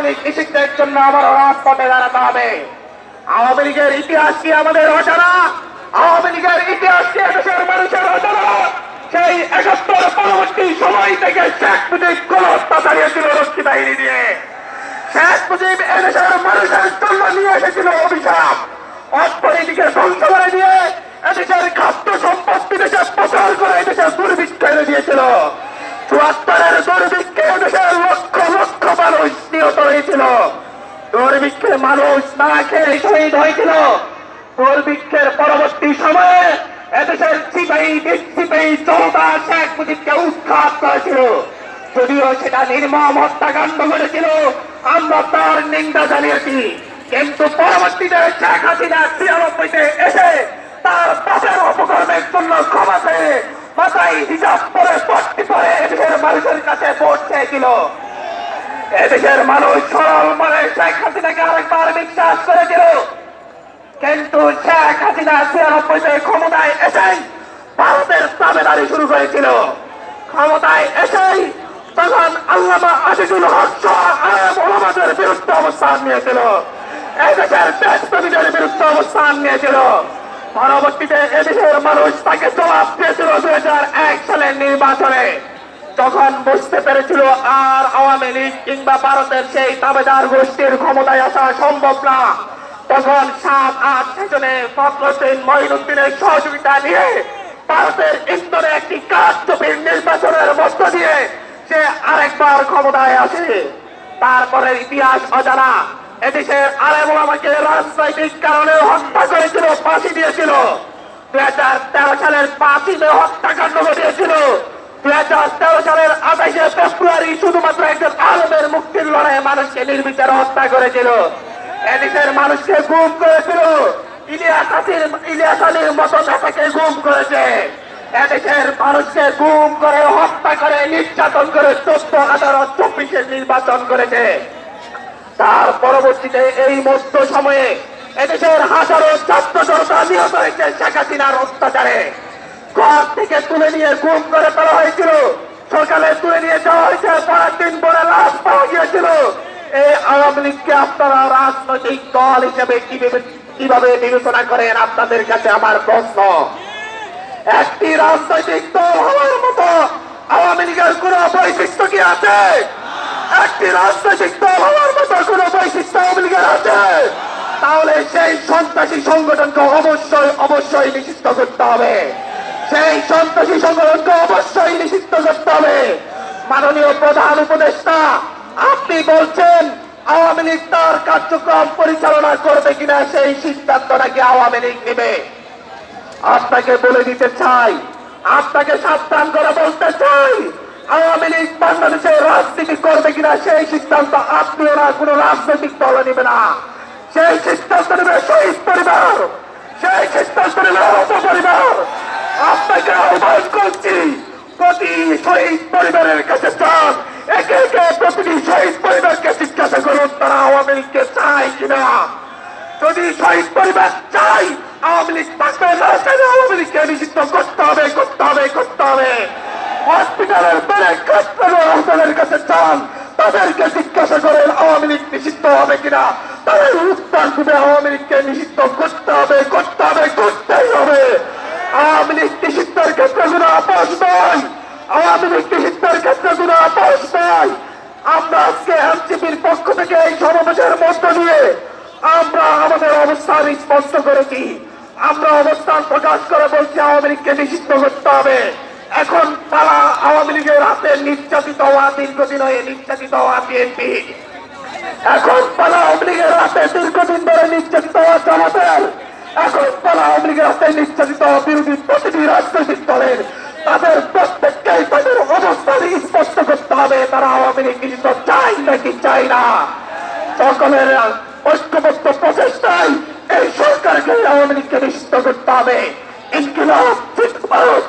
লীগ নিষিদ্ধের জন্য আবার রাজপথে দাঁড়াতে হবে। আওয়ামী লীগের ইতিহাস কি আমাদের অজানা? আওয়ামী লীগের ইতিহাস কি দেশের মানুষের অজানা? সেই ৭১ পরবর্তী সময় থেকে শেখ মুজিব কোন হত্যা চালিয়েছিল রক্ষী বাহিনী দিয়ে। শেখ মুজিব এদেশের মানুষের জন্য নিয়ে এসেছিল অভিশাপ। অর্থনীতিকে ধ্বংস করে দিয়ে এদেশের খাদ্য সম্পত্তি দেশে প্রচার করে এদেশের দুর্ভিক্ষ এনে দিয়েছিল। ৭৪-এর দুর্ভিক্ষে এদেশের লক্ষ লক্ষ মানুষ নিহত হয়েছিল। দুর্ভিক্ষে মানুষ না খেয়ে শহীদ হয়েছিল। দুর্ভিক্ষের পরবর্তী সময়ে এদেশের সিপাহী বিদ্রোহী জনতা শেখ মুজিবকে উৎখাত করেছিল। যদিও সেটা নির্মম হত্যাকাণ্ড ঘটেছিল, আমরা তার নিন্দা জানিয়েছি। কিন্তু পরবর্তীতে শেখ হাসিনা ৯৬-তে এসে তার পাপের অপকর্মের জন্য ক্ষমা চেয়ে মাথায় হিসাব করে পট্টি পরে এদেশের মানুষের কাছে ভোট চেয়েছিল। এদেশের মানুষ সরল মনে শেখ হাসিনাকে আরেকবার বিশ্বাস করেছিল। কিন্তু শেখ হাসিনা ৯৬-তে ক্ষমতায় এসেই ভারতের তাবেদারি শুরু করেছিল। ক্ষমতায় এসেই তখন আল্লামা আজিজুল হক আলেম ওলামাদের বিরুদ্ধে অবস্থান নিয়েছিল। এদেশের দেশপ্রেমীদের বিরুদ্ধে অবস্থান নিয়েছিল। পরবর্তীতে এদেশের মানুষ তাকে জবাব দিয়েছিল ২০০১ সালের নির্বাচনে, তখন বুঝতে পেরেছিল আর আওয়ামী লীগ কিংবা ভারতের সেই তাবেদার গোষ্ঠীর ক্ষমতায় আসা সম্ভব না। তখন ৭-৮ সেশনে ফখরুদ্দিন মঈনুদ্দিনের সহযোগিতা নিয়ে ভারতের ইন্দোরে একটি কারচুপির নির্বাচনের মধ্য দিয়ে সে আরেকবার ক্ষমতায় আসে। তারপরে ইতিহাস অজানা। এদেশের আলেম ওলামাকে রাজনৈতিক কারণে হত্যা করেছিল, ফাঁসি দিয়েছিল। ২০১৩ সালের ৫ই মে হত্যাকাণ্ড ঘটিয়েছিল। ২০১৩ সালের ২৮শে ফেব্রুয়ারি শুধুমাত্র একজন আলেমের মুক্তির লড়াইয়ে মানুষকে নির্বিচারে হত্যা করেছিল। এদেশের মানুষকে গুম করেছিল। ইলিয়াস আলীর মতো নেতাকে গুম করেছে। এদেশের মানুষকে গুম করে হত্যা করে নির্যাতন করে ১৪-১৮-২৪-এর নির্বাচন করেছে। তার পরবর্তীতে এই মধ্য সময়ে এদেশের হাজারো ছাত্র জনতা নিহত হয়েছে শেখ হাসিনার অত্যাচারে। ঘর থেকে তুলে নিয়ে গুম করে ফেলা হয়েছিল, সকালে তুলে নিয়ে যাওয়া হয়েছে, পরের দিন পরে লাশ পাওয়া গিয়েছিল। এই আওয়ামী লীগকে আপনারা রাজনৈতিক দল হিসেবে কিভাবে বিবেচনা করেন? আপনাদের কাছে আমার প্রশ্ন। একটি রাজনৈতিক দল হওয়ার মতো আওয়ামী লীগের কোন বৈশিষ্ট্য কি আছে? একটি রাজনৈতিক দল হওয়ার মতো কোন বৈশিষ্ট্য আওয়ামী লীগের আছে? তাহলে সেই সন্ত্রাসী সংগঠনকে অবশ্যই নিষিদ্ধ করতে হবে। সেই সন্ত্রাসী সংগঠনকে অবশ্যই নিষিদ্ধ করতে হবে। মাননীয় প্রধান উপদেষ্টা, আপনি বলছেন আওয়ামী লীগ তার কার্যক্রম পরিচালনা করবে কিনা সেই সিদ্ধান্ত নাকি আওয়ামী লীগ নেবে। আপনাকে বলে দিতে চাই, আপনাকে সাবধান করে বলতে চাই, আওয়ামী লীগ বাংলাদেশে রাজনীতি করবে কিনা সেই সিদ্ধান্ত আপনিও না, কোন রাজনৈতিক দল নেবে না। সেই সিদ্ধান্ত নেবে শহীদ পরিবার, সেই সিদ্ধান্ত নেবে আহত পরিবার। আপনাকে আহ্বান করছি, প্রতি শহীদ পরিবারের কাছে চান, একে একে প্রতিটি শহীদ পরিবারকে জিজ্ঞাসা করুন তারা আওয়ামী লীগকে চায় কিনা। যদি শহীদ পরিবার চাই, আওয়ামী লীগ থাকবে না, সেটা আওয়ামী লীগকে নিষিদ্ধ করতে হবে, করতে হবে, করতে হবে। হসপিটালের বেড়ে হাসপাতালের কাছে চান, তাদেরকে জিজ্ঞাসা করেন আওয়ামী লীগ নিষিদ্ধ হবে কিনা। তাদের উত্তর দিবে আওয়ামী লীগকে নিষিদ্ধ করতে হবে, করতে হবে, করতেই হবে। আওয়ামী লীগ নিষিদ্ধের ক্ষেত্রে কোনো আপোষ নয়। আওয়ামী লীগ নিষিদ্ধের ক্ষেত্রে কোনো আপোষ নয়। আমরা আজকে এনসিপির পক্ষ থেকে এই সমাবেশের মধ্য দিয়ে আমরা আমাদের অবস্থান স্পষ্ট করেছি। আমরা অবস্থান প্রকাশ করে বলছি আওয়ামী লীগকে নিষিদ্ধ করতে হবে। এখন পালা আওয়ামী লীগের হাতে নির্যাতিত হওয়া, দীর্ঘদিন হয়ে নির্যাতিত হওয়া বিএনপি। এখন পালা আওয়ামী লীগের হাতে দীর্ঘদিন ধরে নির্যাতিত হওয়া জামাতের। এখন পালা আওয়ামী লীগের হাতে নির্যাতিত হওয়া বিরোধী প্রতিটি রাজনৈতিক দলের। তাদের প্রত্যেককেই তাদের অবস্থান স্পষ্ট করতে হবে, তারা আওয়ামী লীগ নিষিদ্ধ চাই নাকি চাই না। সকলের ঐক্যবদ্ধ প্রচেষ্টায় এই সরকারকে আওয়ামী লীগকে নিষিদ্ধ করতে হবে। ইনকিলাব জিন্দাবাদ।